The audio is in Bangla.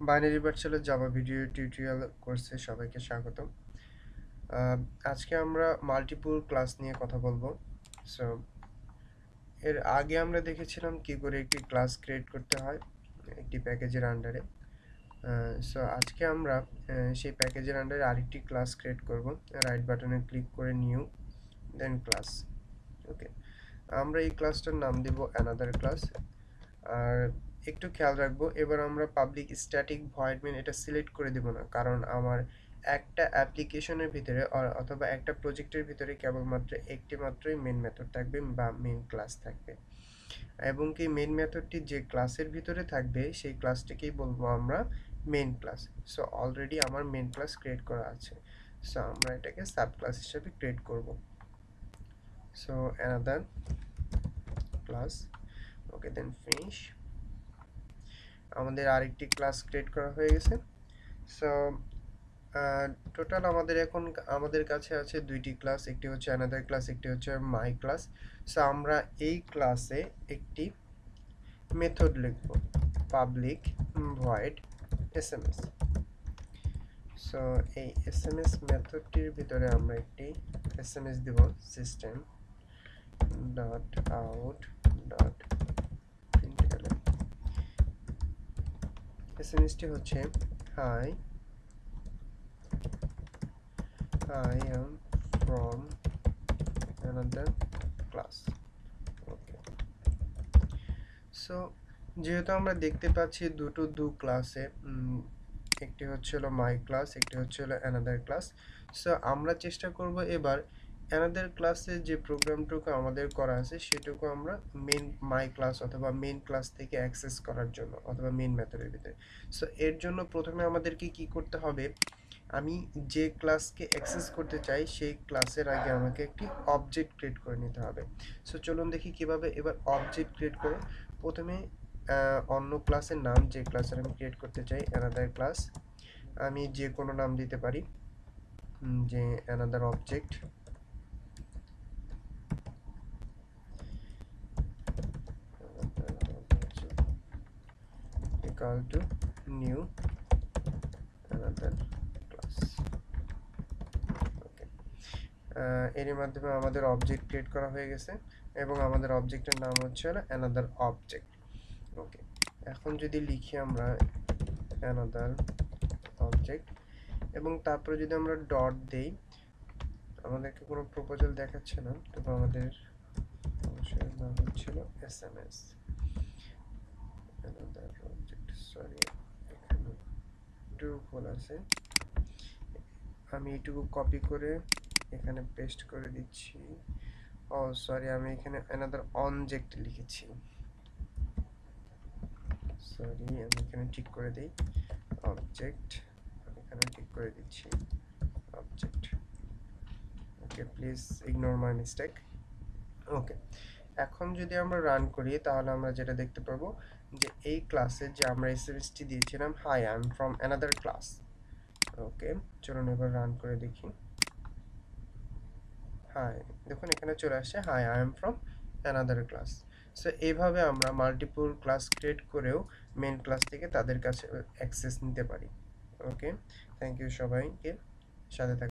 বাইনারি ভার্চুয়ালের জাভা ভিডিও টিউটোরিয়াল কোর্সে সবাইকে স্বাগতম। আজকে আমরা মাল্টিপল ক্লাস নিয়ে কথা বলবো। সো এর আগে আমরা দেখেছিলাম কি করে একটি ক্লাস ক্রিয়েট করতে হয় একটি প্যাকেজের আন্ডারে। সো আজকে আমরা সেই প্যাকেজের আন্ডারে আরেকটি ক্লাস ক্রিয়েট করব। রাইট বাটনে ক্লিক করে নিউ দেন ক্লাস। ওকে, আমরা এই ক্লাসটার নাম দেব অ্যানাদার ক্লাস। আর একটু খেয়াল রাখবো, এবার আমরা পাবলিক স্ট্যাটিক ভয়েড মেইন এটা সিলেক্ট করে দেব না, কারণ আমার একটা অ্যাপ্লিকেশনের ভিতরে অথবা একটা প্রজেক্টের ভিতরে কেবলমাত্র একটি মাত্রই মেইন মেথড থাকবে বা মেইন ক্লাস থাকবে, এবং কি মেইন মেথডটি যে ক্লাসের ভিতরে থাকবে সেই ক্লাসটিকেই বলবো আমরা মেইন ক্লাস। সো অলরেডি আমার মেইন ক্লাস ক্রিয়েট করা আছে, সো আমরা এটাকে সাব ক্লাস হিসেবে ক্রিয়েট করব। সো অ্যানাদার ক্লাস, ওকে দেন ফিনিশ। আমাদের আরেকটি ক্লাস ক্রিয়েট করা হয়ে গেছে। সো টোটাল আমাদের কাছে আছে দুইটি ক্লাস, একটি হচ্ছে অ্যানাদার ক্লাস, একটি হচ্ছে মাই ক্লাস। সো আমরা এই ক্লাসে একটি মেথড লিখব, পাবলিক ভয়েড এসএমএস। সো এই এসএমএস মেথডটির ভিতরে আমরা একটি এসএমএস দেব, system dot out dot println. এসএমএসটি হচ্ছে hi, I am from another class. Okay. So যেহেতু আমরা দেখতে পাচ্ছি দু ক্লাসে, একটি হচ্ছে হলো মাই ক্লাস, একটি হচ্ছে হলো অ্যানাদার ক্লাস। সো আমরা চেষ্টা করব এবার অ্যানাদার ক্লাসে যে প্রোগ্রামটুকু আমাদের করা আছে সেটুকু আমরা মেন মাই ক্লাস অথবা মেন ক্লাস থেকে অ্যাক্সেস করার জন্য অথবা মেন মেথডের ভিতরে। সো এর জন্য প্রথমে আমাদেরকে কি করতে হবে, আমি যে ক্লাসকে অ্যাক্সেস করতে চাই সেই ক্লাসের আগে আমাকে একটি অবজেক্ট ক্রিয়েট করে নিতে হবে। সো চলুন দেখি কিভাবে। এবার অবজেক্ট ক্রিয়েট করে প্রথমে অন্য ক্লাসের নাম, যে ক্লাসের আমি ক্রিয়েট করতে চাই অ্যানাদার ক্লাস, আমি যে কোনো নাম দিতে পারি, যে another object, equal to new another class. ওকে, এর মাধ্যমে আমাদের অবজেক্ট ক্রিয়েট করা হয়ে গেছে এবং আমাদের অবজেক্টের নাম হচ্ছে অ্যানাদার অবজেক্ট। ওকে, এখন যদি লিখি আমরা অ্যানাদার অবজেক্ট এবং তারপরে যদি আমরা ডট দেই, আমাদেরকে কোনো প্রপোজাল দেখাচ্ছে না, তবে আমাদের অবশ্যই নাম হচ্ছিল এসএমএস অ্যানাদার অবজেক্ট। সরি, এখানে একটু ভুল আছে, আমি এইটুকু কপি করে এখানে পেস্ট করে দিচ্ছি। ও সরি, আমি এখানে অ্যানাদার অবজেক্ট লিখেছি, সরি, আমি এখানে ঠিক করে দিই অবজেক্ট, এখানে ঠিক করে দিচ্ছি object. Okay, please ignore my mistake. Okay, এখন যদি আমরা রান করি তাহলে আমরা যেটা দেখতে পাবো যে এই ক্লাসে যে আমরা এসএমএসটি দিয়েছিলাম, hi I am from another class. Okay, চলুন এবার রান করে দেখি। হাই, দেখুন এখানে চলে আসছে high I am from another class. So এইভাবে আমরা মাল্টিপল ক্লাস ক্রিয়েট করেও মেন ক্লাস থেকে তাদের কাছে অ্যাক্সেস নিতে পারি। ওকে, থ্যাংক ইউ সবাইকে সাথে থাকার